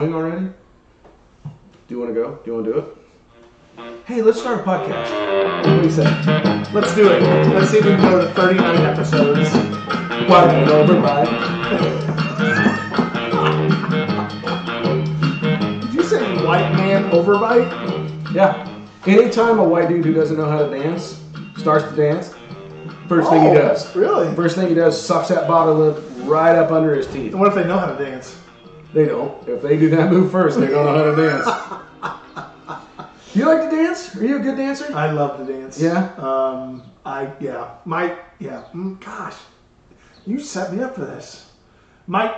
Already? Do you want to go? Do you want to do it? Hey, let's start a podcast. What do you say? Let's do it. Let's see if we can go to 39 episodes. What? Overbite? Did you say white man overbite? Yeah. Anytime a white dude who doesn't know how to dance starts to dance, first thing he does. Really? First thing he does, sucks that bottom lip right up under his teeth. And what if they know how to dance? They don't. If they do that move first, they don't know how to dance. Do you like to dance? Are you a good dancer? I love to dance. Yeah? Gosh. You set me up for this. My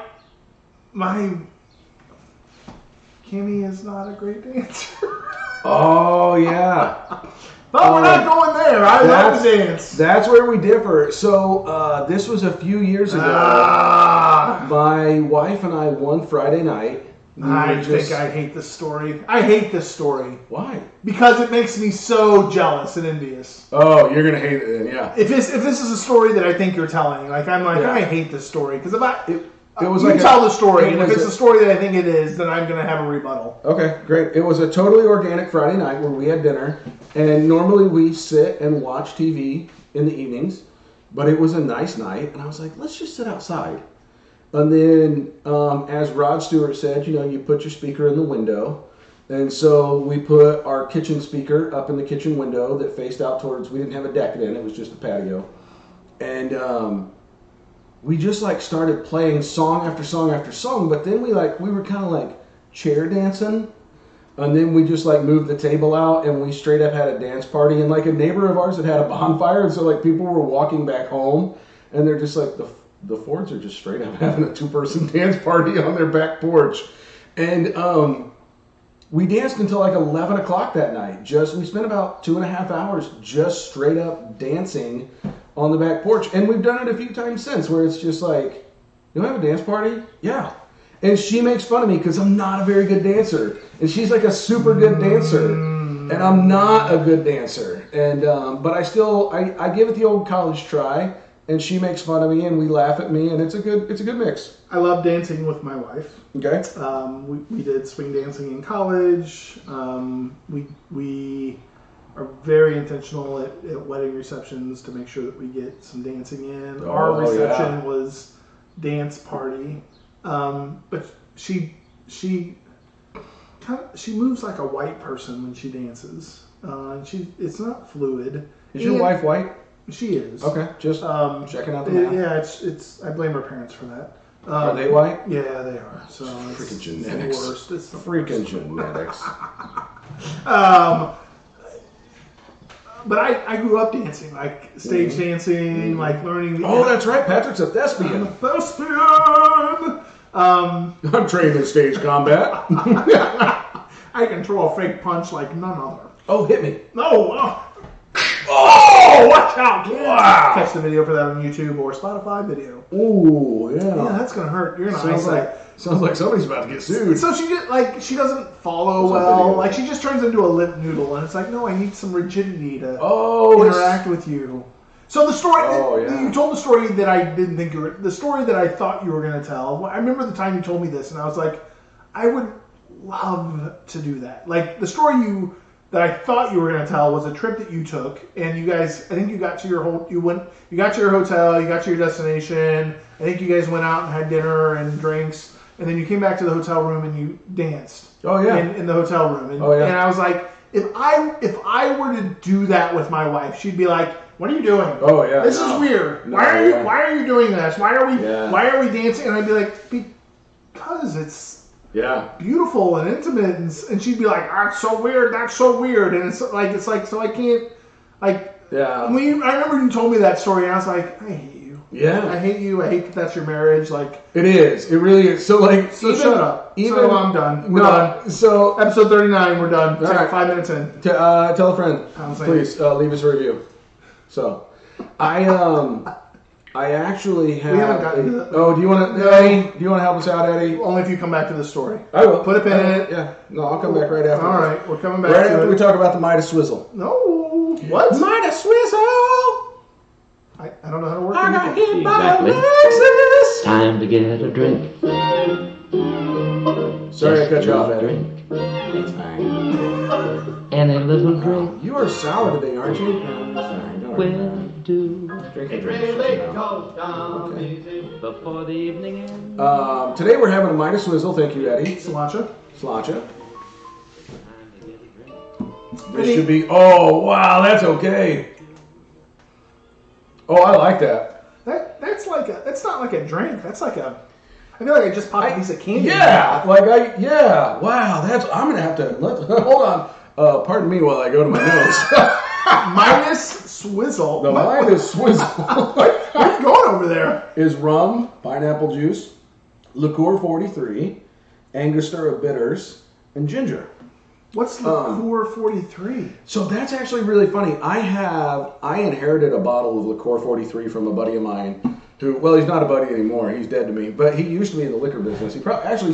Kimmy is not a great dancer. Oh, yeah. But we're not going there. I love to dance. That's where we differ. So this was a few years ago. My wife and I one Friday night. I hate this story. I hate this story. Why? Because it makes me so jealous and envious. Oh, you're gonna hate it then, yeah. If this is a story that I think you're telling, I hate this story because you tell the story, and if it's a story that I think it is, then I'm gonna have a rebuttal. Okay, great. It was a totally organic Friday night where we had dinner, and normally we sit and watch TV in the evenings, but it was a nice night, and I was like, let's just sit outside. And then, as Rod Stewart said, you put your speaker in the window. And so we put our kitchen speaker up in the kitchen window that faced out towards, we didn't have a deck then, it was just a patio. And we just started playing song after song after song, but then we were kind of chair dancing. And then we just moved the table out and we straight up had a dance party. And a neighbor of ours had a bonfire. And so people were walking back home and they're just the Fords are just straight up having a 2-person dance party on their back porch. And we danced until 11 o'clock that night. We spent about 2.5 hours just straight up dancing on the back porch. And we've done it a few times since where it's just you have a dance party? Yeah. And she makes fun of me because I'm not a very good dancer. And she's a super good dancer. And I'm not a good dancer. And but I give it the old college try. And she makes fun of me, and we laugh at me, and it's a good mix. I love dancing with my wife. Okay. We did swing dancing in college. We are very intentional at wedding receptions to make sure that we get some dancing in. Our reception was dance party, but she moves like a white person when she dances. It's not fluid. Is your wife white? She is. Okay, just checking out the map. Yeah, it's. I blame her parents for that. Are they white? Yeah, they are. So freaking genetics. The worst. It's the freaking genetics. But I grew up dancing, stage dancing, learning. That's right. Patrick's a thespian. I'm a thespian. I'm trained in stage combat. I can throw a fake punch like none other. Oh, hit me. No. Oh, watch out! Wow. Catch the video for that on YouTube or Spotify video. Ooh, yeah. Yeah, that's gonna hurt. You're not. Sounds like somebody's about to get sued. So she she doesn't follow well. She just turns into a limp noodle, and it's no, I need some rigidity to interact with you. So the story you told the story that I didn't think the story that I thought you were gonna tell. I remember the time you told me this, and I was I would love to do that. The story that I thought you were going to tell was a trip that you took, and you guys, I think you got to your hotel, you got to your destination. I think you guys went out and had dinner and drinks, and then you came back to the hotel room and you danced. Oh yeah, in the hotel room. And, and I was if I were to do that with my wife, she'd be like, "What are you doing? Oh yeah, this is weird. Why are you doing this? Why are we dancing?" And I'd be like, "Because it's." Yeah. Beautiful and intimate, and she'd be like, "That's so weird. That's so weird." And so I can't, Yeah. I remember you told me that story, and I was I hate you. Yeah. I hate you. I hate that's your marriage. It is. It really is. So shut up. I'm done. We're done. So episode 39, we're done. All right. 5 minutes in. Tell a friend. Please leave us a review. So, I actually have. We haven't gotten to that. Oh, do you want to, Eddie? Do you want to help us out, Eddie? Only if you come back to the story. I will. Put a pin in it. Yeah. No, I'll come back right after. All right, we're coming back right after we talk about the Midas Swizzle. No. What? Midas Swizzle. I don't know how to work. I got hit by Exactly. Alexis. Time to get a drink. Sorry I cut you off, Eddie. It's fine. Any little drink. You are sour today, aren't you? It's fine. Don't worry. Will do. Drink it really goes down easy before the evening ends. Today we're having a Midas Swizzle. Thank you, Eddie. Sriracha. This should be. Oh wow, that's okay. Oh, I like that. That's like a. That's not like a drink. That's like a. I feel like I just popped a piece of candy. Yeah, wow. I'm gonna have to. Hold on. Pardon me while I go to my notes. Midas Swizzle. The Midas Swizzle. What are you going over there? Is rum, pineapple juice, liqueur 43, angostura bitters, and ginger. What's liqueur 43? So that's actually really funny. I inherited a bottle of liqueur 43 from a buddy of mine who, well, he's not a buddy anymore. He's dead to me. But he used to be in the liquor business. He's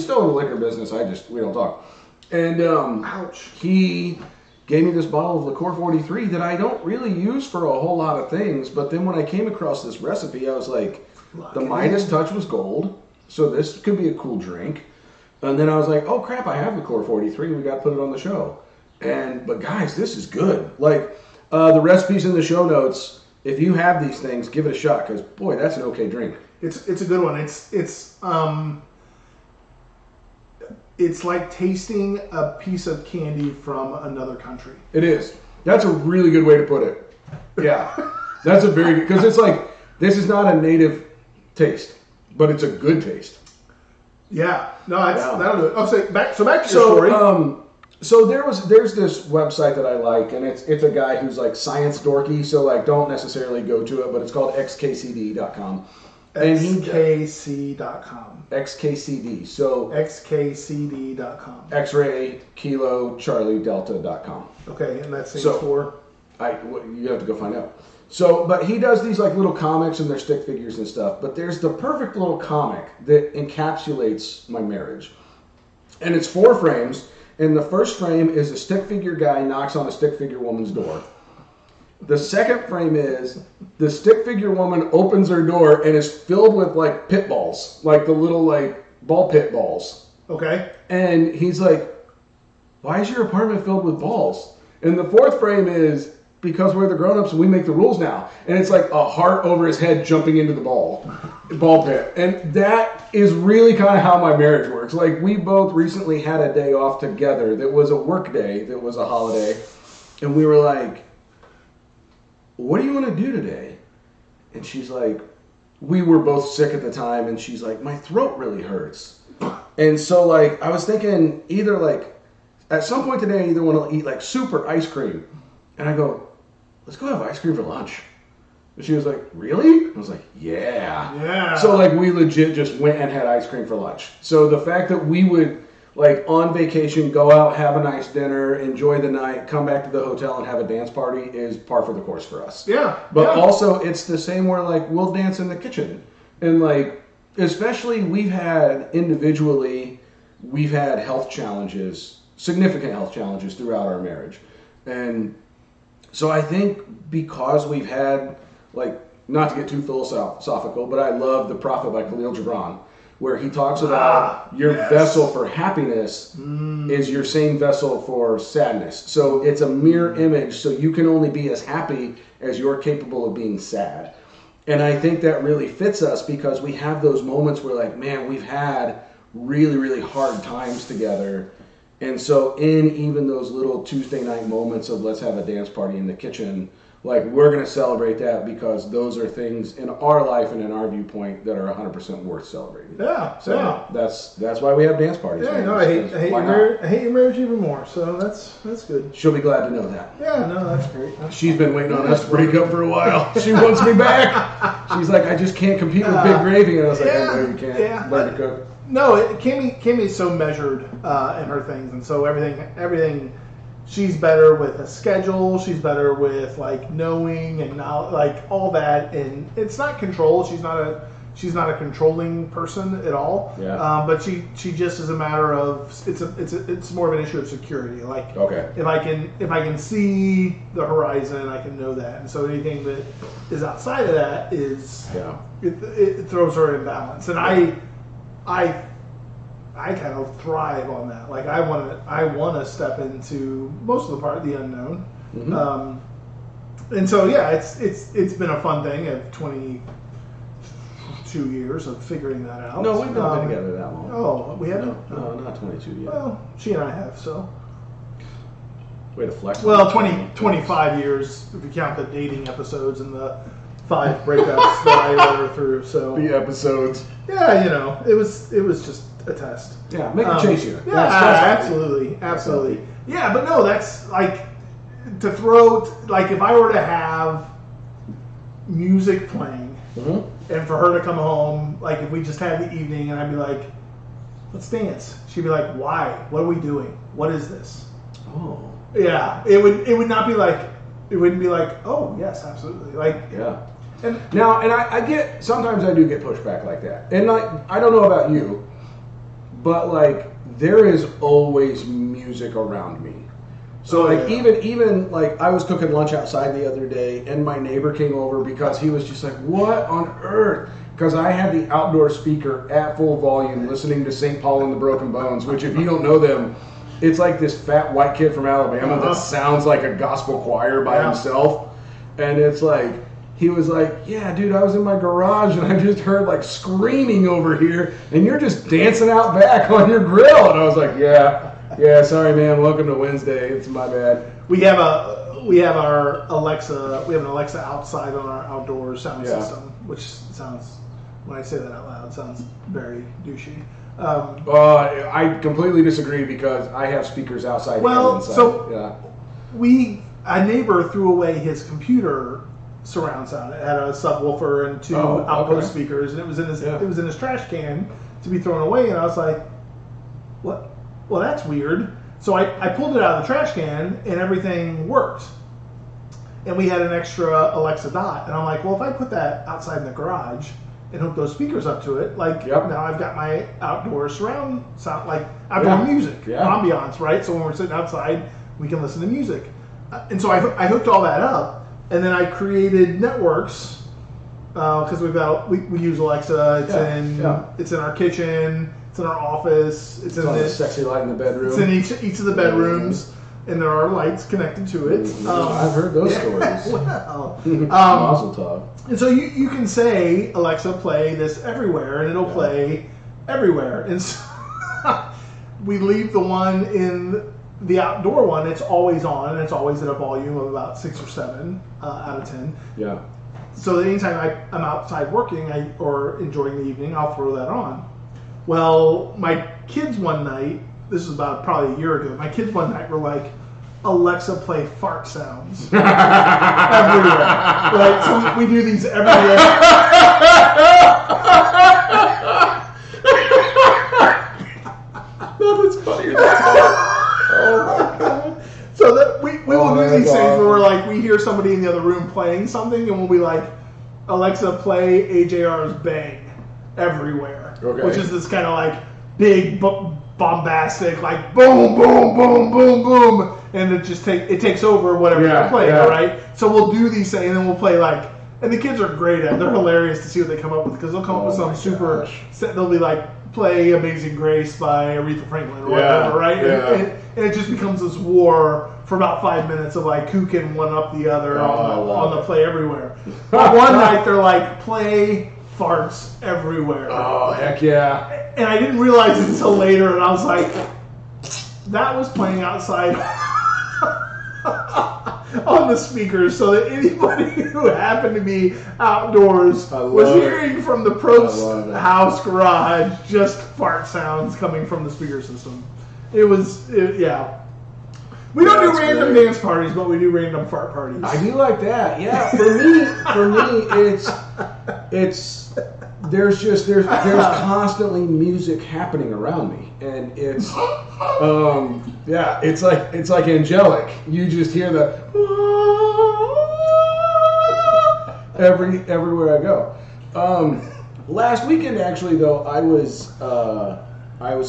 still in the liquor business. We don't talk. And ouch. He gave me this bottle of liqueur 43 that I don't really use for a whole lot of things. But then when I came across this recipe, I was like, the Midas touch was gold. So this could be a cool drink. And then I was like, oh crap, I have liqueur 43. We got to put it on the show. But guys, this is good. Like the recipes in the show notes. If you have these things, give it a shot because boy, that's an okay drink. It's a good one. It's like tasting a piece of candy from another country. It is. That's a really good way to put it. Yeah, that's a very good because it's like this is not a native taste, but it's a good taste. Yeah, no, that'll do it. Oh, so back to your story. So there's this website that I like, and it's a guy who's like science dorky. So like, don't necessarily go to it, but it's called xkcd.com. XKC.com. XKCD. So XKCD.com. X-ray Kilo Charlie Delta.com. Okay, and that stands for. You have to go find out. So, but he does these like little comics and they're stick figures and stuff. But there's the perfect little comic that encapsulates my marriage. And it's 4 frames. And the first frame is a stick figure guy knocks on a stick figure woman's door. The second frame is the stick figure woman opens her door and is filled with like pit balls. Like the little like ball pit balls. Okay. And he's like, why is your apartment filled with balls? And the fourth frame is, because we're the grown-ups and we make the rules now. And it's like a heart over his head jumping into the ball pit. And that is really kind of how my marriage works. Like, we both recently had a day off together that was a work day, that was a holiday. And we were like, what do you want to do today? And she's like, we were both sick at the time. And she's like, my throat really hurts. And so, like, I was thinking either, like, at some point today, I either want to eat, like, soup or ice cream. And I go, let's go have ice cream for lunch. And she was like, really? I was like, yeah. Yeah. So, like, we legit just went and had ice cream for lunch. So the fact that we would, like, on vacation, go out, have a nice dinner, enjoy the night, come back to the hotel and have a dance party is par for the course for us. Yeah. But also, it's the same where, like, we'll dance in the kitchen. And, like, especially we've had health challenges, significant health challenges throughout our marriage. And so I think because we've had, like, not to get too philosophical, but I love The Prophet by Khalil Gibran, where he talks about your vessel for happiness is your same vessel for sadness. So it's a mirror image, so you can only be as happy as you're capable of being sad. And I think that really fits us because we have those moments where, like, man, we've had really, really hard times together. And so in even those little Tuesday night moments of let's have a dance party in the kitchen, like, we're going to celebrate that because those are things in our life and in our viewpoint that are 100% worth celebrating. Yeah. So that's why we have dance parties. Yeah, no, I hate your marriage even more. So that's good. She'll be glad to know that. Yeah, no, that's great. She's been waiting on us to break up for a while. She wants me back. She's like, I just can't compete with Big Gravy. And I was like, I know you can't. Yeah, learn to cook. No, Kimmy is so measured in her things, and so everything. She's better with a schedule. She's better with, like, knowing and like all that. And it's not control. She's not a controlling person at all. Yeah. But she just is a matter of it's more of an issue of security. Like, okay, if I can see the horizon, I can know that. And so anything that is outside of that is it throws her in balance. And I I kind of thrive on that. Like I want to step into most of the part of the unknown. Mm-hmm. And so yeah, it's been a fun thing of 22 years of figuring that out. No, we've not been together that long. Oh, we haven't? No, not 22 yet. Well, she and I have, so. Way to flex. Well, 25 years if you count the dating episodes and the 5 breakups that I let her through. So the episodes. Yeah, it was just a test. Yeah, make her chase you. Yeah, absolutely. Yeah, but no, that's like to throw like if I were to have music playing and for her to come home, like if we just had the evening and I'd be like, let's dance. She'd be like, why? What are we doing? What is this? Oh. Yeah, it would not be like, it wouldn't be like, oh yes, absolutely. Like yeah. And I get, sometimes I do get pushback like that. And like, I don't know about you, but like there is always music around me. So like even like I was cooking lunch outside the other day and my neighbor came over because he was just like, what on earth? Because I had the outdoor speaker at full volume listening to St. Paul and the Broken Bones, which if you don't know them, it's like this fat white kid from Alabama that sounds like a gospel choir by himself. And it's like, he was like, yeah, dude, I was in my garage and I just heard like screaming over here and you're just dancing out back on your grill. And I was like, yeah, sorry, man. Welcome to Wednesday. It's my bad. We have our Alexa. We have an Alexa outside on our outdoor sound system, which sounds, when I say that out loud, sounds very douchey. I completely disagree because I have speakers outside and inside. So a neighbor threw away his computer surround sound. It had a subwoofer and 2 outpost speakers, and it was in his trash can to be thrown away. And I was like, what? Well, that's weird. So I pulled it out of the trash can, and everything worked. And we had an extra Alexa Dot, and I'm like, well, if I put that outside in the garage and hook those speakers up to it, like now I've got my outdoor surround sound, like outdoor music, ambiance, right? So when we're sitting outside, we can listen to music. And so I hooked all that up, and then I created networks because we use Alexa. It's in our kitchen, it's in our office, it's in the sexy light in the bedroom. It's in each of the bedrooms. And there are lights connected to it. I've heard those stories. Well, Mazel tov. And so you can say, Alexa, play this everywhere, and it'll play everywhere. And so we leave the one in the outdoor one, it's always on, and it's always at a volume of about 6 or 7 out of 10. Yeah. So that anytime I'm outside working or enjoying the evening, I'll throw that on. Well, my kids one night, this is about probably a year ago, my kids one night were like, Alexa, play fart sounds everywhere. Right? So we do these everywhere. That's funny. Oh my god. So that we will do these things where we're like, we hear somebody in the other room playing something, and we'll be like, Alexa, play AJR's Bang everywhere. Okay. Which is this kind of like big bombastic, like boom, boom, boom, boom, boom, and it takes over whatever you're playing, right? So we'll do these things, and then we'll play like, and the kids are great at it. They're hilarious to see what they come up with because they'll come up with some super. They'll be like, play Amazing Grace by Aretha Franklin or whatever, right? Yeah. And it just becomes this war for about 5 minutes of like who can one up the other on the play everywhere. But one night they're like, play farts everywhere. Oh, heck yeah. And I didn't realize it until later, and I was like, that was playing outside on the speakers, so that anybody who happened to be outdoors was hearing from the Probst house garage just fart sounds coming from the speaker system. We don't do random dance parties, but we do random fart parties. I do like that. Yeah, for me, it's there's constantly music happening around me, and it's it's like angelic. You just hear the everywhere I go. Last weekend, actually, though, I was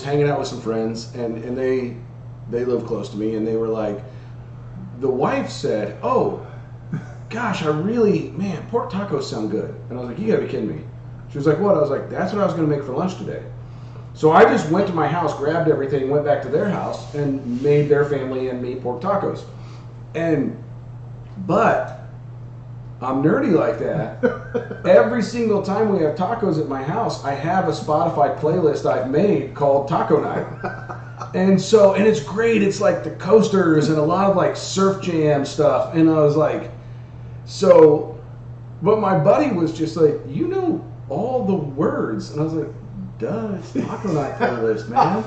hanging out with some friends, and they live close to me, and they were like, the wife said, "Oh, gosh, pork tacos sound good." And I was like, "You gotta be kidding me." She was like, "What?" I was like, "That's what I was gonna make for lunch today." So I just went to my house, grabbed everything, went back to their house, and made their family and me pork tacos. But I'm nerdy like that. Every single time we have tacos at my house, I have a Spotify playlist I've made called Taco Night. And it's great. It's like the Coasters and a lot of like surf jam stuff. And I was like, but my buddy was just like, you know all the words. And I was like, duh, it's Taco Night playlist, man.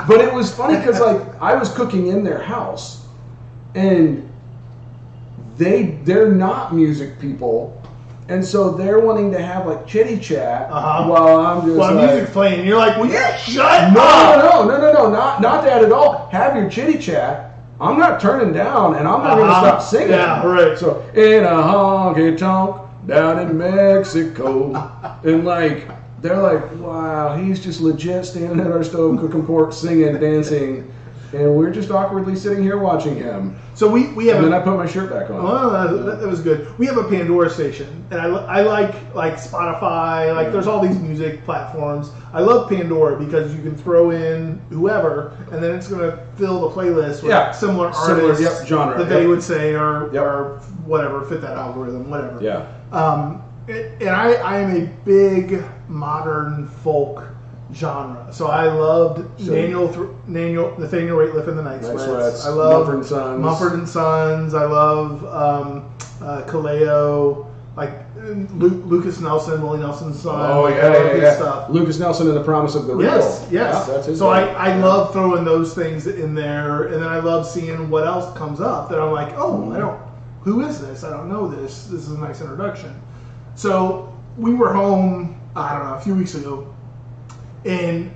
But it was funny because like I was cooking in their house, and they're not music people, and so they're wanting to have like chitty chat while I'm just music's playing. And you're like, will you shut up? No, not that at all. Have your chitty chat. I'm not turning down, and I'm not going to stop singing. Yeah, right. So in a honky tonk down in Mexico, and like. They're like, wow, he's just legit standing at our stove cooking pork, singing, dancing, and we're just awkwardly sitting here watching him. So we have. And then I put my shirt back on. Oh, that was good. We have a Pandora station, and I like Spotify. Like, there's all these music platforms. I love Pandora because you can throw in whoever, and then it's going to fill the playlist with similar artists, genre that they would say or whatever, fit that algorithm, whatever. Yeah. And I am a big modern folk genre. So I loved Nathaniel Rateliff and the Night Sweats. I love Mumford and Sons. I love Kaleo, like Lucas Nelson, Willie Nelson's son. Oh yeah. Stuff. Lucas Nelson and the Promise of the Real. Yes. Yeah, that's his so I love throwing those things in there, and then I love seeing what else comes up that I'm like, who is this? I don't know this. This is a nice introduction. So we were home, I don't know, a few weeks ago, and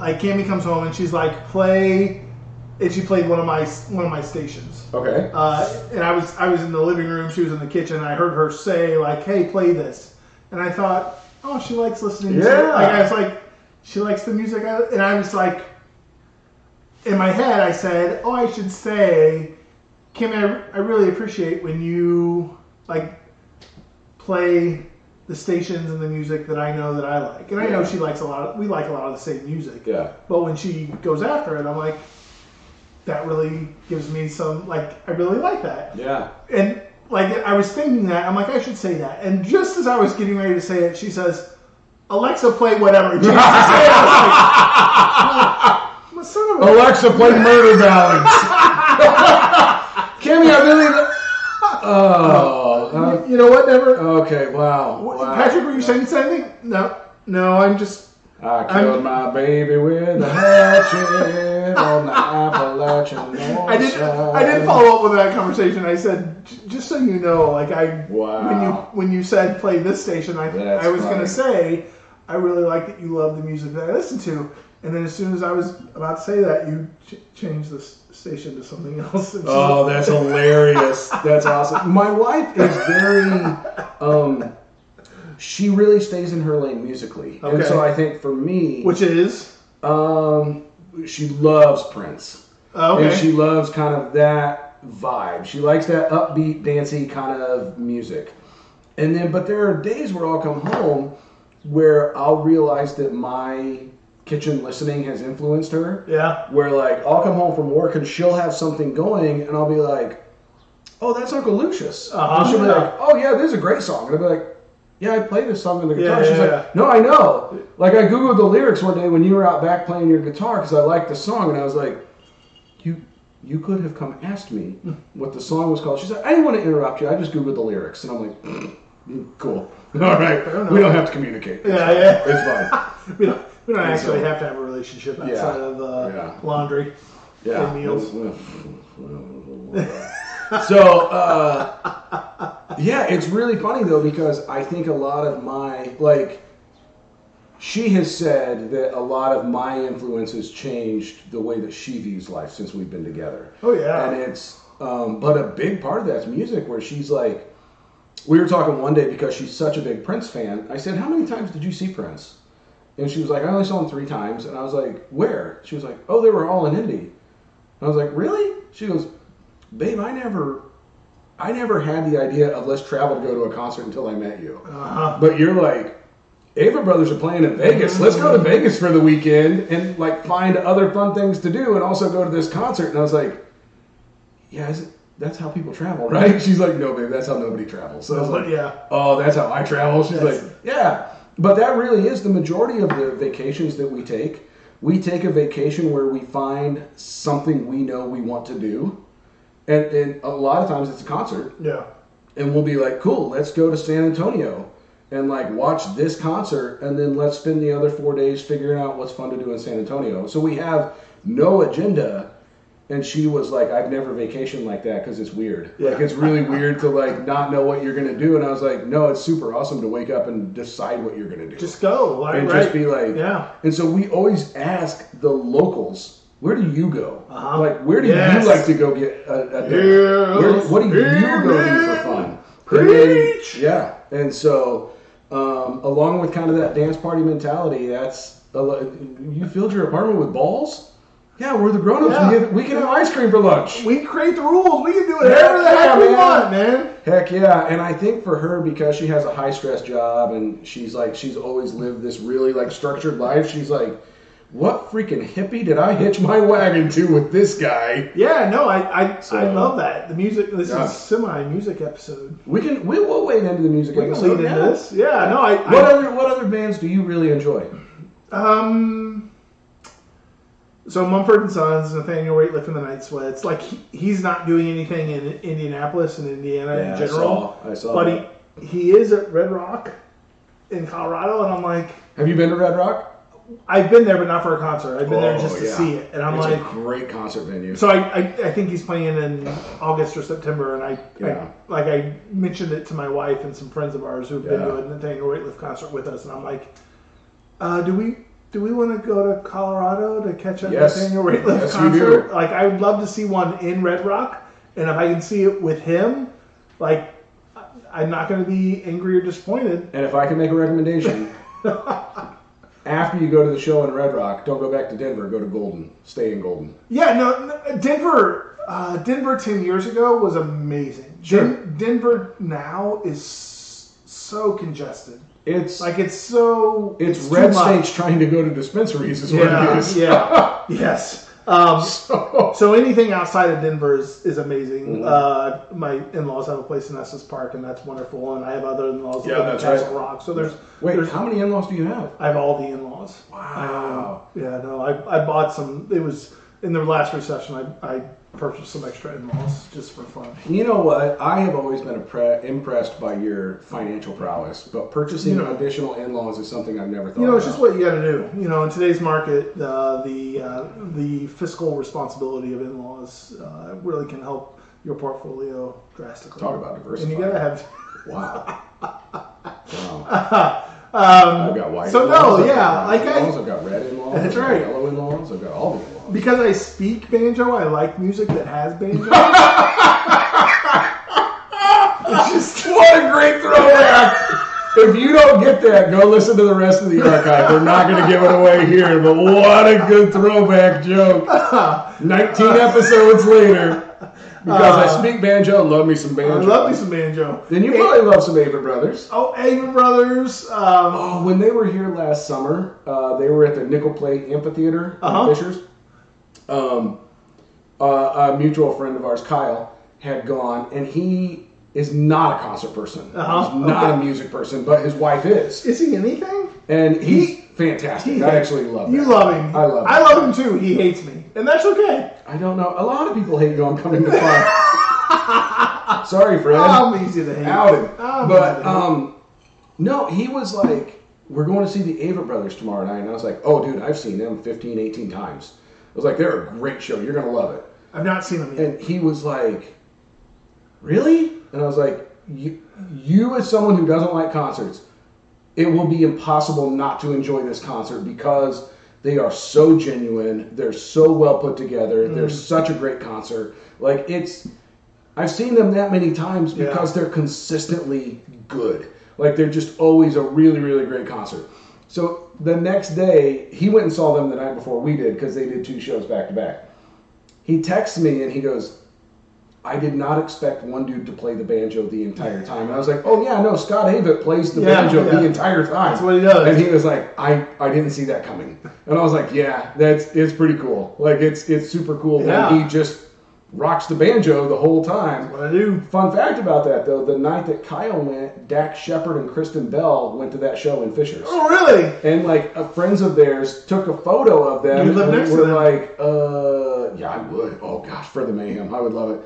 like Cammie comes home and she's like, play, and she played one of my stations. Okay. And I was in the living room, she was in the kitchen, and I heard her say like, hey, play this, and I thought, oh, she likes listening to it. Like, I was like, she likes the music, and I was like, in my head I said, oh, I should say, Cammie, I really appreciate when you like play the stations and the music that I know that I like. And I know she likes we like a lot of the same music. Yeah. But when she goes after it, I'm like, that really gives me some, like, I really like that. Yeah. And like, I was thinking that, I'm like, I should say that. And just as I was getting ready to say it, she says, Alexa, play whatever. And she used to say it, I was like, Alexa, play Murder Ballads. Cammie, I really... you know what? Never. Okay. Wow. Patrick, were you saying something? No. I'm just. I killed my baby with a hatchet on the Appalachian North I did follow up with that conversation. I said, just so you know, like when you said play this station, I was going to say, I really like that you love the music that I listen to. And then as soon as I was about to say that, you changed the station to something else. Oh, that's hilarious. That's awesome. My wife is very, she really stays in her lane musically. Okay. And so I think for me... Which is? She loves Prince. Okay. And she loves kind of that vibe. She likes that upbeat, dancey kind of music. But there are days where I'll come home where I'll realize that my kitchen listening has influenced her. Yeah. Where like I'll come home from work and she'll have something going and I'll be like, oh, that's Uncle Lucius. And she'll be like, oh yeah, this is a great song. And I'll be like, yeah, I play this song on the guitar. She's like, no, I know. Like I Googled the lyrics one day when you were out back playing your guitar because I liked the song and I was like, you could have come asked me what the song was called. She's like, I didn't want to interrupt you. I just Googled the lyrics. And I'm like, cool. All right. We don't have to communicate. Yeah. It's fine. We don't actually have to have a relationship outside of laundry and meals. So, it's really funny though because I think a lot of my, like, she has said that a lot of my influences changed the way that she views life since we've been together. Oh yeah. And it's, but a big part of that's music where she's like, we were talking one day because she's such a big Prince fan. I said, how many times did you see Prince? And she was like, I only saw him 3 times. And I was like, where? She was like, oh, they were all in Indy. And I was like, really? She goes, babe, I never had the idea of let's travel to go to a concert until I met you. Uh-huh. But you're like, Ava Brothers are playing in Vegas. Let's go to Vegas for the weekend and like find other fun things to do and also go to this concert. And I was like, yeah, that's how people travel, right? She's like, no, babe, that's how nobody travels. So I was like, oh, that's how I travel. She's like, yeah. But that really is the majority of the vacations that we take. We take a vacation where we find something we know we want to do. And a lot of times it's a concert. Yeah. And we'll be like, cool, let's go to San Antonio and like watch this concert. And then let's spend the other 4 days figuring out what's fun to do in San Antonio. So we have no agenda. And she was like, I've never vacationed like that because it's weird. Yeah. Like, it's really weird to, like, not know what you're going to do. And I was like, no, it's super awesome to wake up and decide what you're going to do. Just go. Like, and just be like, yeah. And so we always ask the locals, where do you go? Like, where do you like to go get a dinner? What do you go do for fun? Preach! And so, along with kind of that dance party mentality, you filled your apartment with balls? Yeah, we're the grown-ups. Yeah. We can have ice cream for lunch. We create the rules. We can do whatever the heck we want, man. Heck yeah. And I think for her, because she has a high-stress job and she's always lived this really, like, structured life, she's like, what freaking hippie did I hitch my wagon to with this guy? Yeah, no, I love that. The music, this is a semi-music episode. We'll wade into the music episode. We can lead into this. Yeah, no, What other bands do you really enjoy? So Mumford & Sons, Nathaniel Rateliff and the Night Sweats. Like, he's not doing anything in Indianapolis and Indiana in general. I saw but that. he is at Red Rock in Colorado, and I'm like... Have you been to Red Rock? I've been there, but not for a concert. I've been there just to see it. And it's a great concert venue. So I think he's playing in August or September, and I mentioned it to my wife and some friends of ours who've been to a Nathaniel Rateliff concert with us, and I'm like, do we want to go to Colorado to catch a Nathaniel Rateliff concert? We do. Like, I would love to see one in Red Rock, and if I can see it with him, like, I'm not going to be angry or disappointed. And if I can make a recommendation, after you go to the show in Red Rock, don't go back to Denver. Go to Golden. Stay in Golden. Yeah, no, Denver 10 years ago was amazing. Sure. Denver now is so congested. It's red states trying to go to dispensaries is what it is. Yes. So anything outside of Denver is amazing. Mm-hmm. My in-laws have a place in Estes Park, and that's wonderful. And I have other in-laws that live in Castle Rock. So how many in-laws do you have? I have all the in-laws. Wow. I bought some. It was in the last recession. I purchased some extra in-laws just for fun. You know what? I have always been impressed by your financial prowess, but purchasing additional in-laws is something I've never thought about. It's just what you got to do. In today's market, the fiscal responsibility of in-laws really can help your portfolio drastically. Talk about diversity. And you got to have... Wow. I've got white in-laws. I've got red in-laws. That's right. I've got yellow in-laws. I've got all the in-laws. Because I speak banjo, I like music that has banjo. What a great throwback! If you don't get that, go listen to the rest of the archive. We're not going to give it away here, but what a good throwback joke. 19 episodes later. Because I speak banjo, love me some banjo. I love me some banjo. Then you probably love some Ava Brothers. Oh, Ava Brothers. When they were here last summer, they were at the Nickel Plate Amphitheater in Fishers. A mutual friend of ours, Kyle, had gone, and he is not a concert person. He's not a music person, but his wife is. Is he anything? And he's fantastic. I actually love him. You love him. I love him. I love him too. He hates me. And that's okay. I don't know. A lot of people hate you. I'm coming to find. Sorry, Fred. I'm easy to hate. Outed. But, no, he was like, we're going to see the Ava Brothers tomorrow night. And I was like, oh, dude, I've seen them 15, 18 times. I was like, they're a great show. You're going to love it. I've not seen them yet. And he was like, really? And I was like, you as someone who doesn't like concerts, it will be impossible not to enjoy this concert because they are so genuine. They're so well put together. They're such a great concert. Like, I've seen them that many times because they're consistently good. Like, they're just always a really, really great concert. So the next day, he went and saw them the night before we did because they did 2 shows back to back. He texts me and he goes, I did not expect one dude to play the banjo the entire time. And I was like, oh yeah, no, Scott Avett plays the banjo the entire time. That's what he does. And he was like, I didn't see that coming. And I was like, yeah, it's pretty cool. Like it's super cool that he just rocks the banjo the whole time. That's what I do. Fun fact about that though, the night that Kyle went, Dak Shepard and Kristen Bell went to that show in Fishers. Oh really? And like friends of theirs took a photo of them. You live next to them. Like, yeah, I would. Oh gosh, for the mayhem, I would love it.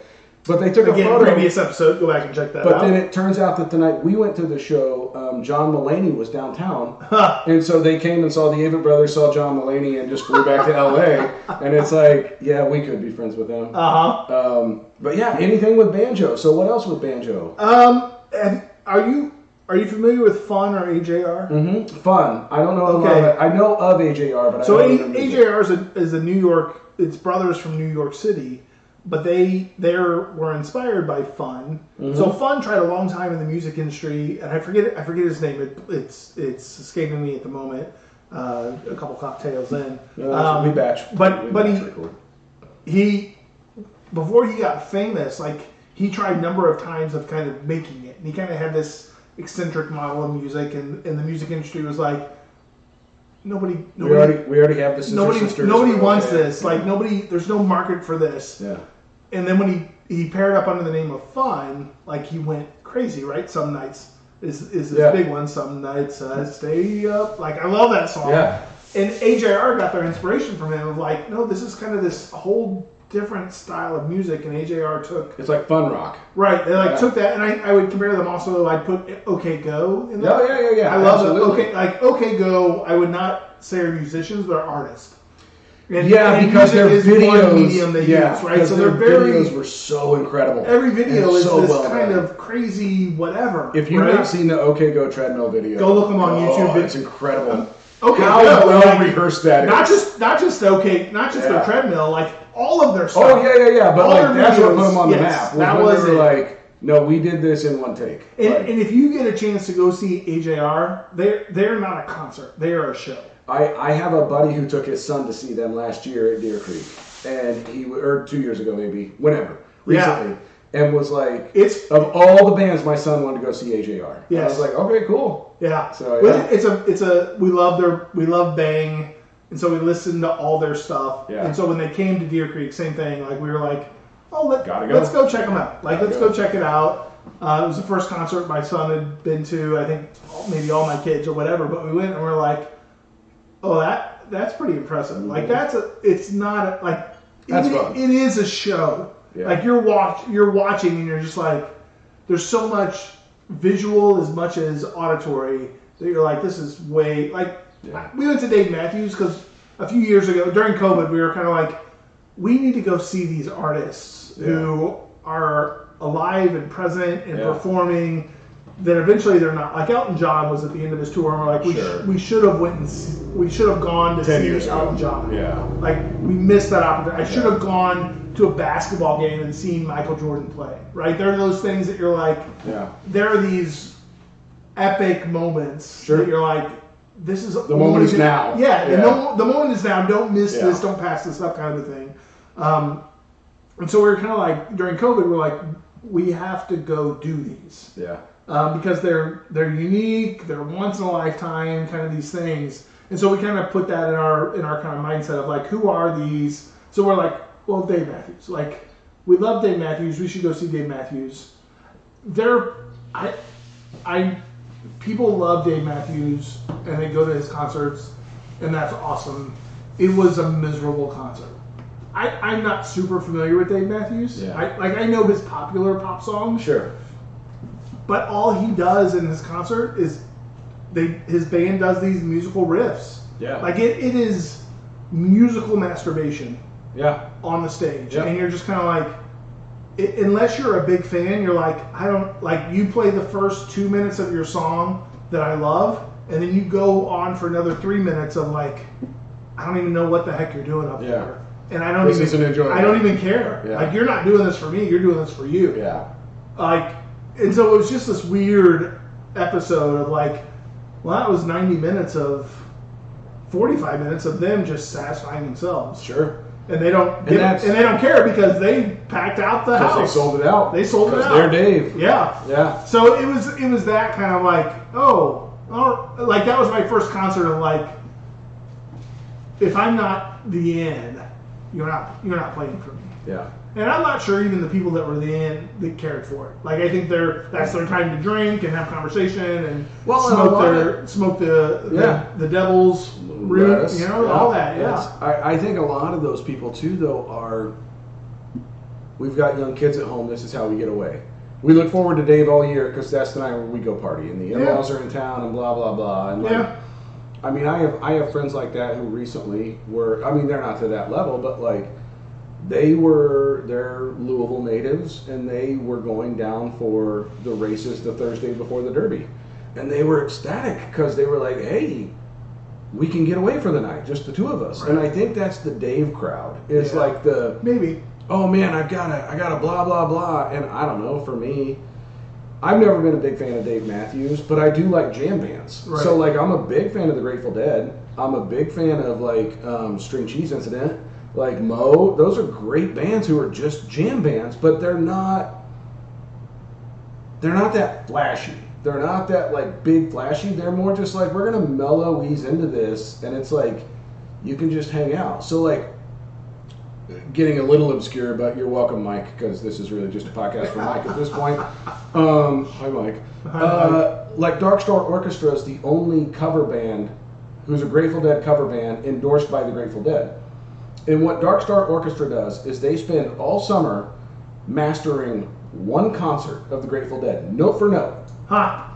But they took a photo. Previous episode, go back and check that out. But then it turns out that the night we went to the show, John Mulaney was downtown. And so they came and saw the Avett Brothers, saw John Mulaney, and just flew back to L.A. And it's like, yeah, we could be friends with them. But yeah, anything with banjo. So what else with banjo? Are you familiar with Fun or AJR? Mm-hmm. Fun. I don't know a lot of it. I know of AJR, but I don't know. AJR is a New York, it's brothers from New York City. But they were inspired by Fun. Mm-hmm. So Fun tried a long time in the music industry, and I forget his name. It's escaping me at the moment. A couple cocktails in. We batch. But he before he got famous, like he tried a number of times of kind of making it, and he kind of had this eccentric model of music, and the music industry was like, Nobody. We already have this. Nobody wants this. Like there's no market for this. Yeah. And then when he paired up under the name of Fun, like he went crazy, right? Some Nights is this big one. Some Nights Stay Up. Like I love that song. Yeah. And AJR got their inspiration from him of like, no, this is kind of this whole different style of music, and AJR took. It's like fun rock. Right. They took that, and I would compare them also. I'd put OK Go in there. Yeah. I love them. OK Go. I would not say are musicians, but are artists. And because their videos, medium they use, right? So their videos were so incredible. Every video is so this kind of crazy whatever. If you've not seen the OK Go treadmill video, go look them on YouTube. It's incredible. How well rehearsed that is. Not just their treadmill, like all of their stuff. Oh yeah. But like that's what put them on the map. That was it. Like, no, we did this in one take. And if you get a chance to go see AJR, they're not a concert. They are a show. I have a buddy who took his son to see them last year at Deer Creek, and or 2 years ago maybe, recently, and was like, of all the bands, my son wanted to go see AJR. Yes. And I was like, okay, cool. Yeah. So yeah. We love Bang, and so we listened to all their stuff. Yeah. And so when they came to Deer Creek, same thing. Like we were like, oh, let's go check them out. Like let's go check it out. It was the first concert my son had been to. I think maybe all my kids or whatever. But we went and we're like, oh, that's pretty impressive. Like it's not like it is a show. Yeah. Like you're watching and you're just like, there's so much visual as much as auditory that you're like, this is way like. Yeah. We went to Dave Matthews because a few years ago during COVID we were kind of like, we need to go see these artists who are alive and present and performing. Then eventually they're not. Like Elton John was at the end of his tour, and we're like, we should have gone to see Elton John. Yeah. Like we missed that opportunity. I should have gone to a basketball game and seen Michael Jordan play. Right? There are those things that you're like. Yeah. There are these epic moments that you're like, this is the moment is now. Yeah. The moment is now. Don't miss this. Don't pass this up, kind of a thing. And so we were kind of like during COVID, we're like, we have to go do these. Yeah. Because they're unique, they're once in a lifetime kind of these things, and so we kind of put that in our kind of mindset of like, who are these? So we're like, well, Dave Matthews. Like, we love Dave Matthews. We should go see Dave Matthews. People love Dave Matthews and they go to his concerts, and that's awesome. It was a miserable concert. I'm not super familiar with Dave Matthews. Yeah. I know his popular pop songs. Sure. But all he does in his concert is his band does these musical riffs. Yeah. Like it is musical masturbation. Yeah. On the stage. Yep. And you're just kind of like, unless you're a big fan, you're like, I don't, like you play the first 2 minutes of your song that I love, and then you go on for another 3 minutes of like, I don't even know what the heck you're doing up there. And I don't even care. Yeah. Like you're not doing this for me, you're doing this for you. Yeah. Like, and so it was just this weird episode of like, well, that was 45 minutes of them just satisfying themselves. Sure. And they don't care because they packed out the house. They sold it out. They sold it out. They're Dave. Yeah. Yeah. So it was that kind of like, like that was my first concert of like, if I'm not the end, you're not playing for me. Yeah. And I'm not sure even the people that were the end that cared for it. Like I think that's their time to drink and have conversation and smoke the devil's root, all that. Yeah. I think a lot of those people too, though, we've got young kids at home. This is how we get away. We look forward to Dave all year because that's the night where we go party and the in-laws are in town and blah blah blah. And I mean, I have friends like that who recently were. I mean, they're not to that level, but like. They're Louisville natives, and they were going down for the races the Thursday before the Derby. And they were ecstatic because they were like, hey, we can get away for the night, just the two of us. Right. And I think that's the Dave crowd. It's like maybe, oh man, I gotta blah, blah, blah. And I don't know, for me, I've never been a big fan of Dave Matthews, but I do like jam bands. Right. So like, I'm a big fan of the Grateful Dead. I'm a big fan of like String Cheese Incident. Like Mo, those are great bands who are just jam bands, but they're not that flashy. They're not that like big flashy. They're more just like, we're gonna mellow ease into this, and it's like you can just hang out. So like getting a little obscure, but you're welcome, Mike, because this is really just a podcast for Mike at this point. Hi, Mike. Like Dark Star Orchestra is the only cover band who's a Grateful Dead cover band endorsed by the Grateful Dead. And what Dark Star Orchestra does is they spend all summer mastering one concert of the Grateful Dead, note for note.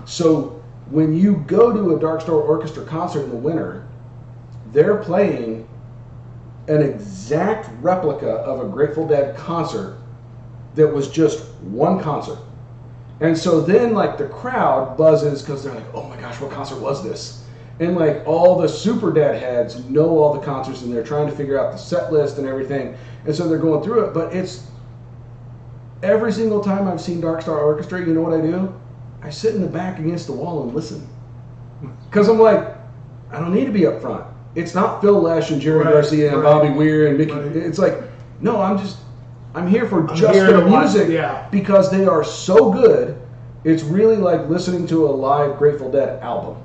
So when you go to a Dark Star Orchestra concert in the winter, they're playing an exact replica of a Grateful Dead concert that was just one concert. And so then like the crowd buzzes because they're like, oh my gosh, what concert was this? And like all the super Dead heads know all the concerts and they're trying to figure out the set list and everything. And so they're going through it. But it's every single time I've seen Dark Star Orchestra, you know what I do? I sit in the back against the wall and listen. Because I'm like, I don't need to be up front. It's not Phil Lesh and Jerry Garcia and Bobby Weir and Mickey. Right. It's like, no, I'm here for just their music because they are so good. It's really like listening to a live Grateful Dead album.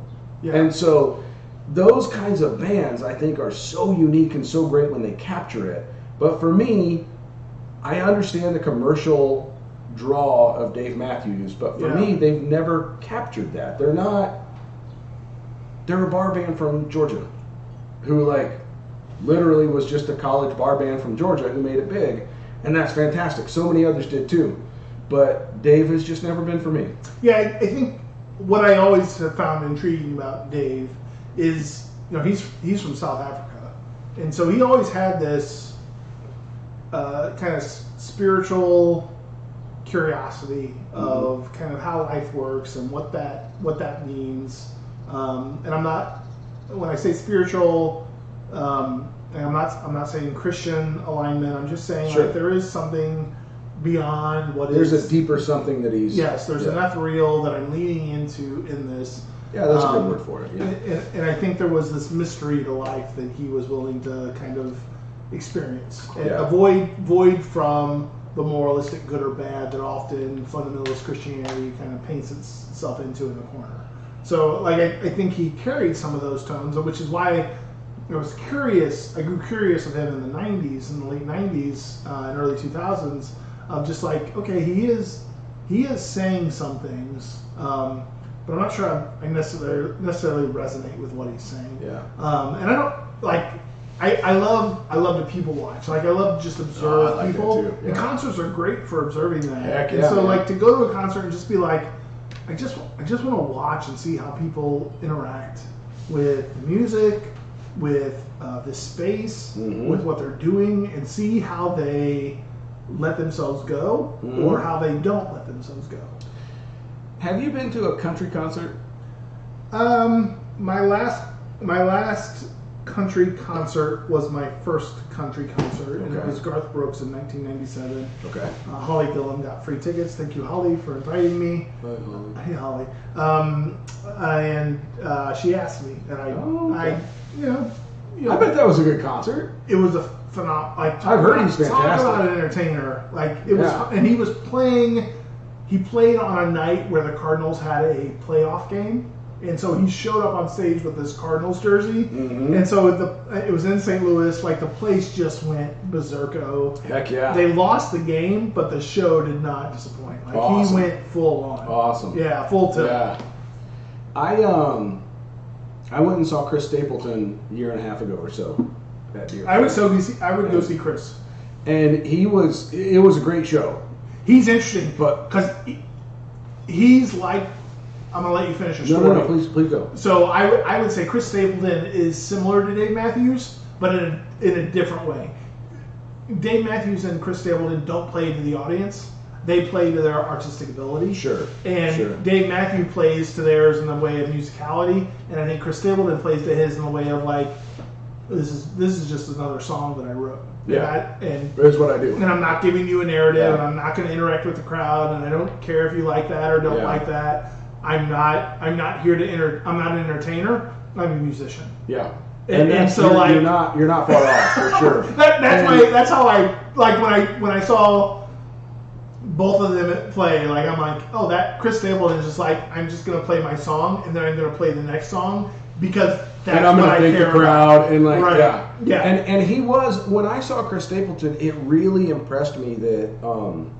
Yeah. And so those kinds of bands, I think, are so unique and so great when they capture it. But for me, I understand the commercial draw of Dave Matthews, but for me, they've never captured that. They're a bar band from Georgia who, like, literally was just a college bar band from Georgia who made it big. And that's fantastic. So many others did too. But Dave has just never been for me. Yeah, I think what I always have found intriguing about Dave is, he's from South Africa, and so he always had this kind of spiritual curiosity of kind of how life works and what that means. And I'm not, when I say spiritual, and I'm not saying Christian alignment. I'm just saying like there is something beyond what there's a deeper something that he's there's an ethereal that I'm leaning into in this. Yeah, that's a good word for it. Yeah. And I think there was this mystery to life that he was willing to kind of experience and avoid from the moralistic good or bad that often fundamentalist Christianity kind of paints itself into in the corner. So like I think he carried some of those tones, which is why I was curious. I grew curious of him in the 90s, in the late 90s and early 2000s. Of just like, okay, he is saying some things, but I'm not sure I necessarily resonate with what he's saying. Yeah. And I don't like. I love to people watch. Like I love to just observe people. Yeah. And concerts are great for observing that. Heck and so like to go to a concert and just be like, I just want to watch and see how people interact with music, with this space, with what they're doing, and see how they let themselves go or how they don't let themselves go. Have you been to a country concert? My last country concert was my first country concert, and it was Garth Brooks in 1997. Okay. Holly Gillum got free tickets. Thank you, Holly, for inviting me. Hi, Holly. Hey, Holly. And she asked me, and I bet that was a good concert. It was a phenomenal. Like, I've heard he's fantastic. Talk about an entertainer. Like it was, and he was playing. He played on a night where the Cardinals had a playoff game, and so he showed up on stage with this Cardinals jersey, and so it was in St. Louis. Like the place just went berserko. Heck yeah! They lost the game, but the show did not disappoint. Like he went full on. Awesome. Yeah, full tilt. Yeah. I went and saw Chris Stapleton a year and a half ago or so. I would go see Chris, and it was a great show. He's interesting, but because he's like, I'm gonna let you finish your story. No, please go. So I would say Chris Stapleton is similar to Dave Matthews, but in a different way. Dave Matthews and Chris Stapleton don't play to the audience; they play to their artistic ability. Sure. And Dave Matthews plays to theirs in the way of musicality, and I think Chris Stapleton plays to his in the way of like, this is just another song that I wrote. Yeah, and here's what I do. And I'm not giving you a narrative, and I'm not going to interact with the crowd, and I don't care if you like that or don't like that. I'm not here to I'm not an entertainer. I'm a musician. Yeah, and so you're not far off for sure. That's how I like when I saw both of them play. Like I'm like, oh, that Chris Stapleton is just like, I'm just going to play my song, and then I'm going to play the next song because. And I'm going to thank the crowd and like yeah. And he was, when I saw Chris Stapleton, it really impressed me that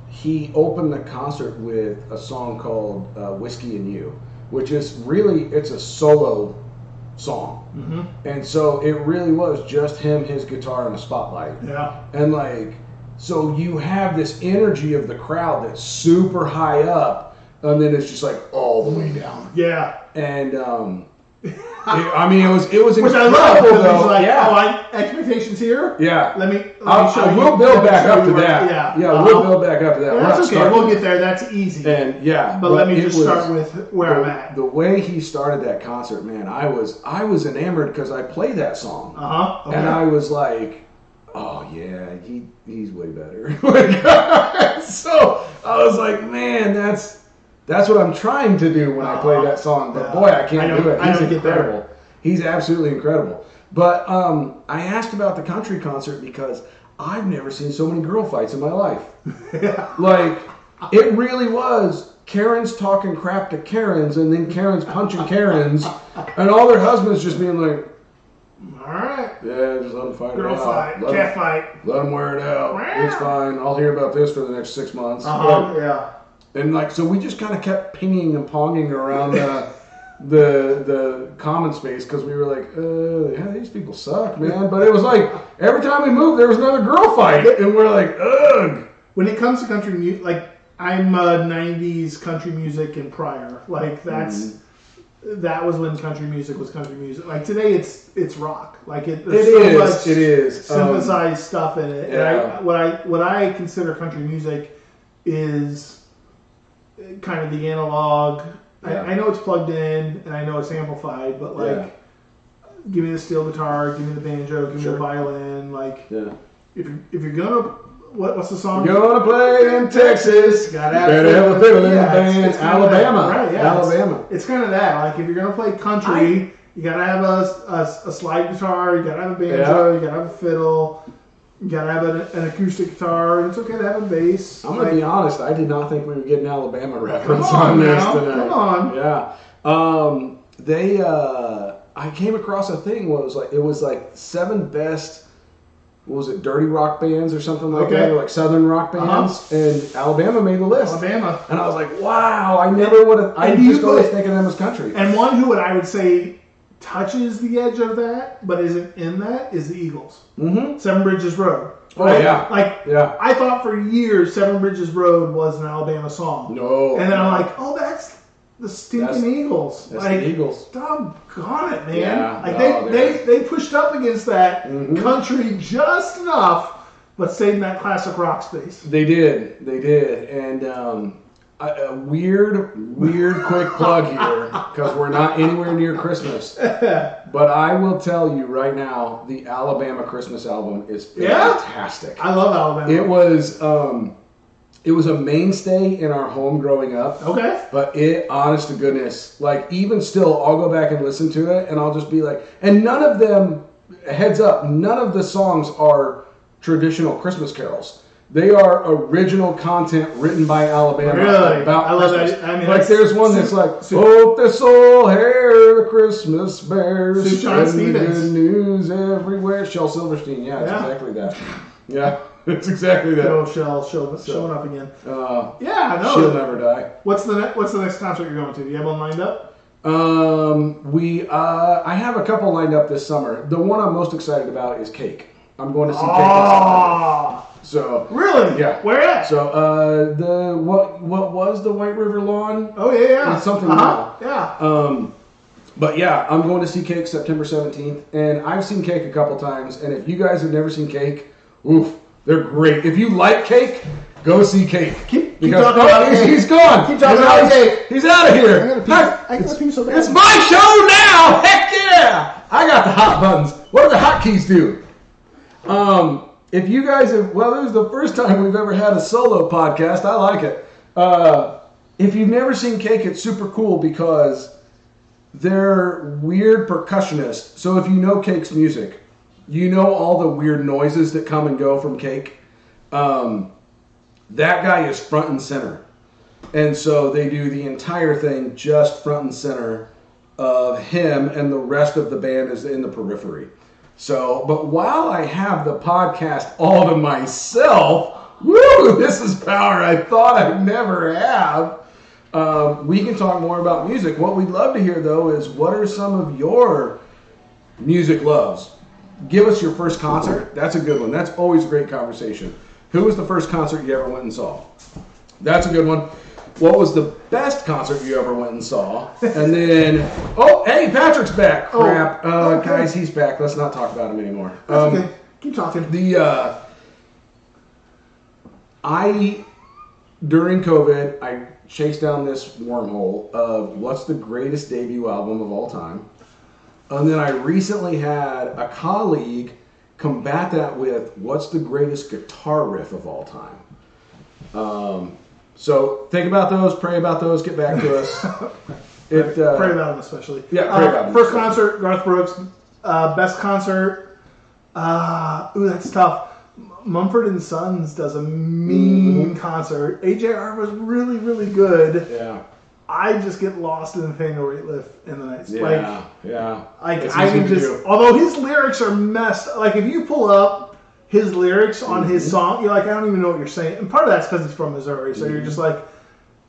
he opened the concert with a song called Whiskey and You, which is really, it's a solo song. And so it really was just him, his guitar, and a spotlight. Yeah. And like, so you have this energy of the crowd that's super high up, and then it's just like all the way down. Yeah. And I mean, it was which I love. Though. Like, expectations here. Yeah. Let me we'll build back up to that. We'll build back up to that. Yeah, that's okay. We'll get there. That's easy. And but let me just start with where I'm at. The way he started that concert, man, I was enamored because I play that song. Okay. And I was like, oh yeah, he's way better. So I was like, man, that's what I'm trying to do when I play that song, but boy, I can't do it. He's incredible. He's absolutely incredible. But I asked about the country concert because I've never seen so many girl fights in my life. Like, it really was Karens talking crap to Karens, and then Karens punching Karens, and all their husbands just being like, all right. Yeah, just let them fight Girl it out. fight. Cat fight. Let them wear it out. It's fine. I'll hear about this for the next 6 months. Yeah. And like, so we just kind of kept pinging and ponging around the common space because we were like, yeah, these people suck, man. But it was like every time we moved, there was another girl fight, and we're like, ugh. When it comes to country music, like I'm 90s country music and prior. Like that was when country music was country music. Like today, it's rock. Like it is synthesized stuff in it. Yeah. And what I consider country music is kind of the analog. Yeah. I know it's plugged in and I know it's amplified, but like, give me the steel guitar, give me the banjo, give me the violin. Like, if you're gonna, what's the song? You're gonna play in Texas. Better have a fiddle in the band. Alabama, right? Yeah, Alabama. It's kind of that. Like, if you're gonna play country, you gotta have a slide guitar, you gotta have a banjo, you gotta have a fiddle. You gotta have an acoustic guitar, and it's okay to have a bass. I'm gonna be honest, I did not think we would get an Alabama reference on this tonight. Come on. Yeah. I came across a thing where it was like 7 best, what was it, dirty rock bands or something like that, or like southern rock bands, and Alabama made the list. Alabama. And I was like, wow, I never would have, I just always thinking them as country. And one who I would say touches the edge of that, but isn't in that, is the Eagles. Seven Bridges Road. Right? Oh, yeah. I thought for years Seven Bridges Road was an Alabama song. No. And then I'm like, oh, that's the stinking Eagles. That's the Eagles. Doggone it, man. Yeah. They pushed up against that country just enough, but stayed in that classic rock space. They did. And a weird quick plug here, because we're not anywhere near Christmas. But I will tell you right now, the Alabama Christmas album is fantastic. I love Alabama. It was a mainstay in our home growing up. Okay. But honest to goodness, like even still, I'll go back and listen to it, and I'll just be like, and none of them heads up, none of the songs are traditional Christmas carols. They are original content written by Alabama about Christmas. I love that. Like there's one that's like, hope this soul hear the Christmas bears, spreading the good news everywhere. Shel Silverstein, it's exactly that. Yeah, it's exactly that. Oh, Shel showing up again. She'll never die. What's the next concert you're going to? Do you have one lined up? I have a couple lined up this summer. The one I'm most excited about is Cake. I'm going to see Cake in September. So really, yeah. Where at? So the what was the White River Lawn? Oh yeah. It's something now. Yeah. But yeah, I'm going to see Cake September 17th, and I've seen Cake a couple times. And if you guys have never seen Cake, they're great. If you like Cake, go see Cake. Keep talking about Cake. He's gone. Keep talking about Cake. He's out of here. It's my show now. Heck yeah! I got the hot buttons. What do the hotkeys do? If you guys have, this is the first time we've ever had a solo podcast. I like it. If you've never seen Cake, it's super cool because they're weird percussionists. So if you know Cake's music, you know all the weird noises that come and go from Cake. That guy is front and center. And so they do the entire thing just front and center of him, and the rest of the band is in the periphery. So, but while I have the podcast all to myself, this is power I thought I'd never have. We can talk more about music. What we'd love to hear, though, is what are some of your music loves? Give us your first concert. That's a good one. That's always a great conversation. Who was the first concert you ever went and saw? That's a good one. What was the best concert you ever went and saw? And then, hey, Patrick's back. Crap. Okay. Guys, he's back. Let's not talk about him anymore. That's okay. Keep talking. During COVID, I chased down this wormhole of what's the greatest debut album of all time. And then I recently had a colleague combat that with what's the greatest guitar riff of all time. So think about those, pray about those, get back to us. Pray about them especially. Yeah, pray about them. First concert, Garth Brooks. Best concert, that's tough. Mumford & Sons does a mean concert. AJR was really, really good. Yeah. I just get lost in the thing where he lived in the nights. Although his lyrics are messed. Like if you pull up his lyrics on his song, you're like, I don't even know what you're saying. And part of that's because he's from Missouri, so you're just like,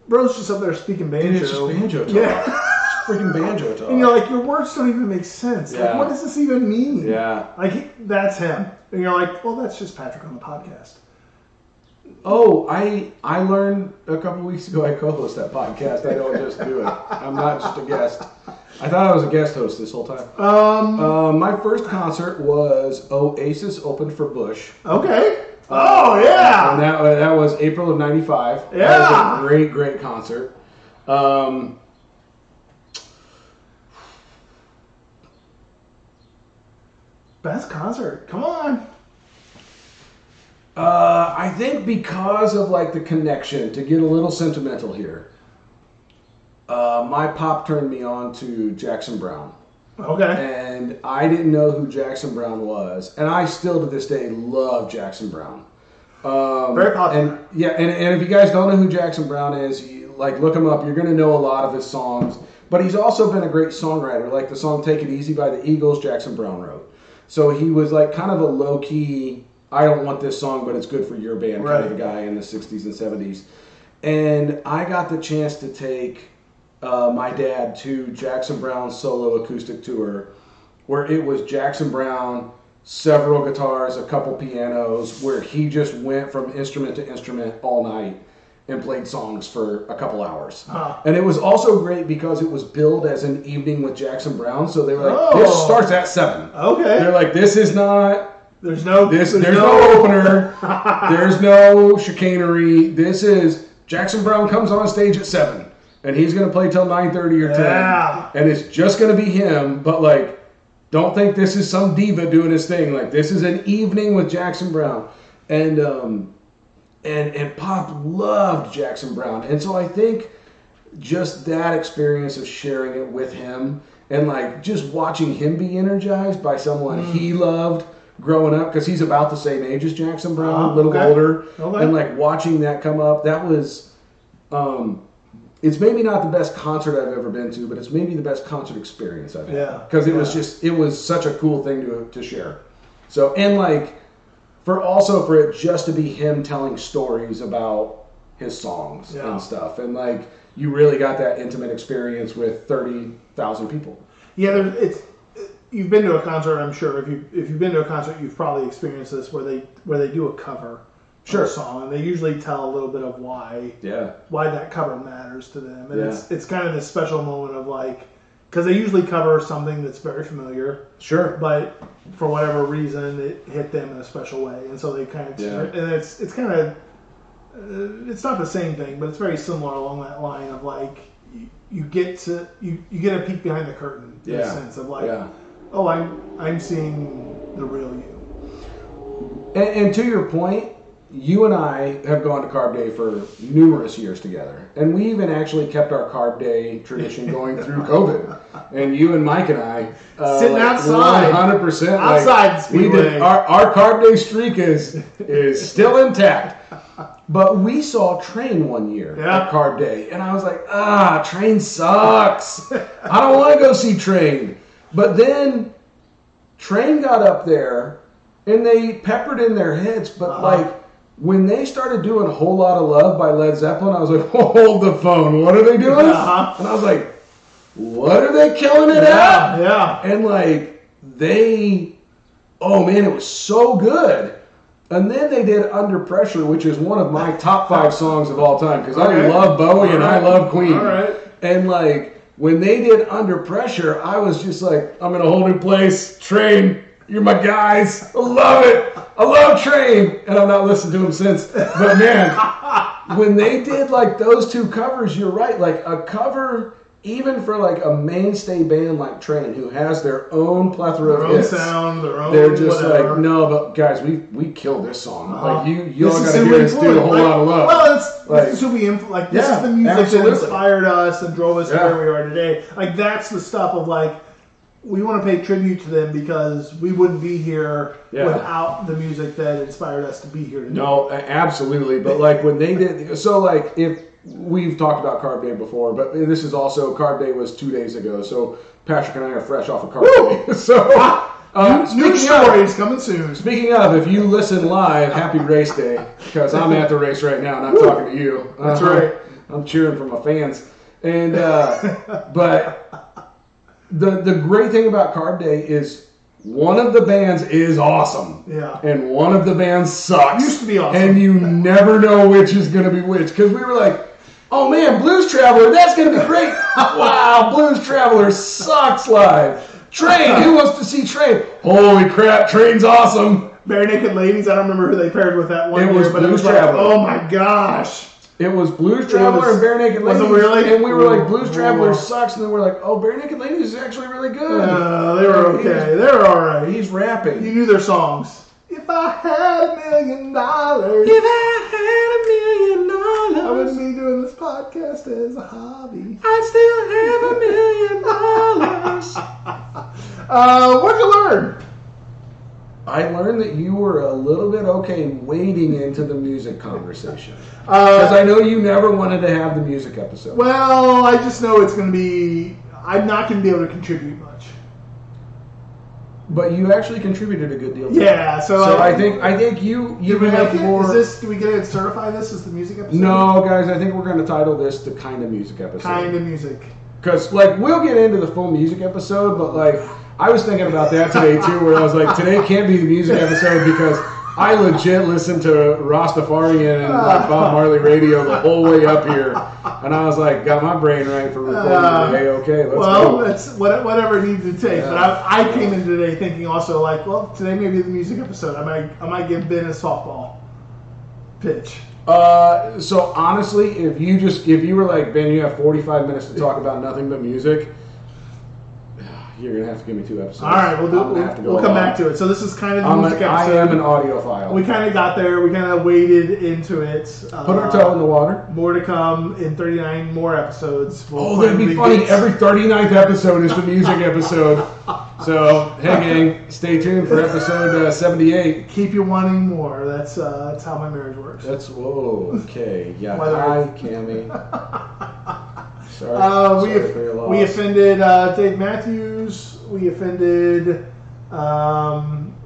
bro's just up there speaking banjo. Dude, it's just banjo talk. Yeah. It's freaking banjo talk. And you're like, your words don't even make sense. Yeah. Like, what does this even mean? Yeah. Like, that's him. And you're like, well, that's just Patrick on the podcast. Oh, I learned a couple weeks ago I co-host that podcast. I don't just do it. I'm not just a guest. I thought I was a guest host this whole time. My first concert was Oasis opened for Bush. Okay. Yeah. And that was April of '95. Yeah. That was a great, great concert. Best concert. Come on. I think because of like the connection, to get a little sentimental here, my pop turned me on to Jackson Browne. Okay. And I didn't know who Jackson Browne was, and I still to this day love Jackson Browne. Very popular. And if you guys don't know who Jackson Browne is, look him up. You're going to know a lot of his songs. But he's also been a great songwriter. Like the song "Take It Easy" by the Eagles, Jackson Browne wrote. So he was like kind of a low key, I don't want this song, but it's good for your band kind of a guy in the 60s and 70s. And I got the chance to take my dad to Jackson Browne's solo acoustic tour, where it was Jackson Browne, several guitars, a couple pianos, where he just went from instrument to instrument all night and played songs for a couple hours. And it was also great because it was billed as an evening with Jackson Browne. So they were like, this starts at 7. Okay. They're like, this is not... There's no opener. There's no chicanery. This is Jackson Browne comes on stage at 7, and he's going to play till 9:30 or 10, and it's just going to be him. But like, don't think this is some diva doing his thing. Like this is an evening with Jackson Browne, and Pop loved Jackson Browne, and so I think just that experience of sharing it with him and like just watching him be energized by someone he loved growing up, because he's about the same age as Jackson Browne, a little older, and like watching that come up, that was, it's maybe not the best concert I've ever been to, but it's maybe the best concert experience I've had, because it was such a cool thing to share. So, and like for it just to be him telling stories about his songs and stuff, and like you really got that intimate experience with 30,000 people. Yeah, you've been to a concert, I'm sure. If you've been to a concert, you've probably experienced this where they do a cover of a song, and they usually tell a little bit of why that cover matters to them, and it's kind of this special moment of like, because they usually cover something that's very familiar, but for whatever reason it hit them in a special way, and so they kind of and it's kind of it's not the same thing, but it's very similar along that line of like you get a peek behind the curtain in a sense of like, oh, I'm seeing the real you. And to your point, you and I have gone to Carb Day for numerous years together, and we even actually kept our Carb Day tradition going through COVID. And you and Mike and I sitting outside, 100% outside the Speedway. We did, our Carb Day streak is still intact. But we saw Train one year at Carb Day, and I was like, Train sucks. I don't want to go see Train. But then Train got up there, and they peppered in their hits, but like when they started doing A Whole Lot of Love by Led Zeppelin, I was like, hold the phone. What are they doing? And I was like, what are they killing it at? Yeah. And like it was so good. And then they did Under Pressure, which is one of my top 5 songs of all time, because I love Bowie and I love Queen. All right. And like when they did Under Pressure, I was just like, I'm in a whole new place. Train, you're my guys. I love it. I love Train. And I've not listened to them since. But man, when they did like those 2 covers, you're right. Like a cover, even for like a mainstay band like Train, who has their own plethora of hits, sound, their own they're just whatever. Like, no, but guys, we killed this song. Like you all got to hear us do A Whole Lot of Love. Well, this is who we this is the music that inspired us and drove us to where we are today. Like that's the stuff of like, we want to pay tribute to them because we wouldn't be here without the music that inspired us to be here today. No, absolutely. But like when they did, so like if we've talked about Carb Day before, but this is also, Carb Day was 2 days ago, so Patrick and I are fresh off of Carb Day. So new stories coming soon. Speaking of, if you listen live, happy race day, because I'm at the race right now and I'm talking to you. That's right. I'm cheering for my fans. And but the great thing about Carb Day is one of the bands is awesome. Yeah. And one of the bands sucks. Used to be awesome. And you never know which is going to be which. Because we were like, oh man, Blues Traveler, that's going to be great. Wow, Blues Traveler sucks live. Train, who wants to see Train? Holy crap, Train's awesome. Bare Naked Ladies, I don't remember who they paired with that one year. But it was Traveler. Like, oh my gosh. It was Blues Traveler and Bare Naked Ladies. Was it really? And we were like, Blues Traveler sucks. And then we're like, oh, Bare Naked Ladies is actually really good. They were okay. They were all right. He's rapping. You knew their songs. If I had $1 million. If I had $1 million. I wouldn't be doing this podcast as a hobby. I'd still have $1 million. What'd you learn? I learned that you were a little bit okay wading into the music conversation. Because I know you never wanted to have the music episode. Well, I just know it's going to be... I'm not going to be able to contribute much. But you actually contributed a good deal. Yeah, so I think you have more... do we get to certify this as the music episode? No, guys, I think we're going to title this the Kind of Music episode. Kind of Music. Because, like, we'll get into the full music episode, but, like, I was thinking about that today, too, where I was like, today can't be the music episode because I legit listened to Rastafarian and like, Bob Marley radio the whole way up here. And I was like, got my brain right for recording today. Okay, let's go. Well, that's whatever it needs to take. Yeah. But I came in today thinking also, like, well, today may be the music episode. I might give Ben a softball pitch. So honestly, if you were like, Ben, you have 45 minutes to talk about nothing but music, You're gonna have to give me 2 episodes. All right, we'll come back to it. So this is kind of the music episode. I am an audiophile. We kind of got there. We kind of waded into it. Put our toe in the water. More to come in 39 more episodes. That'd be funny. Every 39th episode is the music episode. So, hey gang, stay tuned for episode 78. Keep you wanting more. That's how my marriage works. Okay. Yeah, hi, Cammy. We offended Dave Matthews. We offended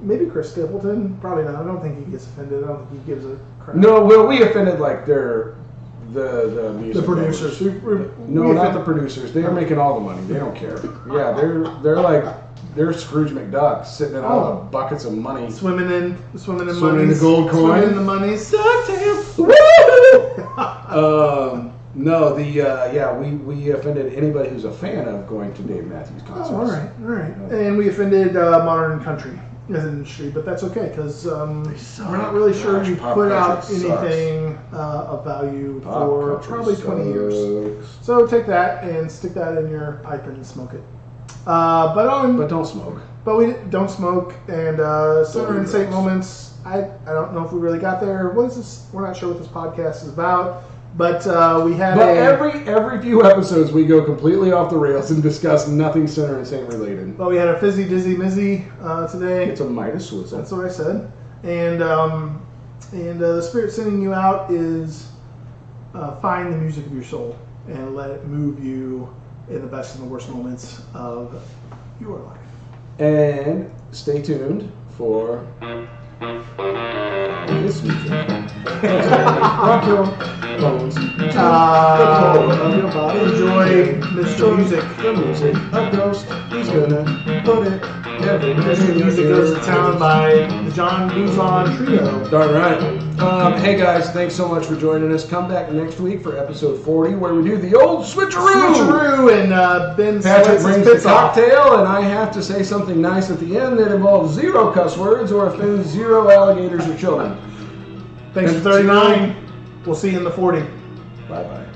maybe Chris Stapleton. Probably not. I don't think he gets offended. I don't think he gives a crap. No, well, we offended like the music. The producers. Not the producers. They are making all the money. They don't care. Yeah, they're Scrooge McDuck sitting in all the buckets of money. Swimming in the gold coin. Swimming in the money. No, we offended anybody who's a fan of going to Dave Matthews concerts. All right. And we offended modern country as an industry, but that's okay because we're not really sure we put out anything of value for probably 20 years. So take that and stick that in your pipe and smoke it. But don't smoke. But we don't smoke. And Sinner and Saint moments. I don't know if we really got there. What is this? We're not sure what this podcast is about. But we had. But every few episodes we go completely off the rails and discuss nothing Sinner and Saint related. But we had a fizzy dizzy mizzy today. It's a Midas Swizzle. That's what I said. And the spirit sending you out is find the music of your soul and let it move you in the best and the worst moments of your life. And stay tuned for this music. Rock your bones. Enjoy Mr. Music. The music of Ghost. He's gonna put it everywhere. Mr. Music goes to town by the John Buzon Trio. Darn right. Hey guys, thanks so much for joining us. Come back next week for episode 40 where we do the old switcheroo. And Ben Patrick brings the cocktail, and I have to say something nice at the end that involves 0 cuss words or offends 0 alligators or children. Thanks for 39. We'll see you in the 40. Bye-bye.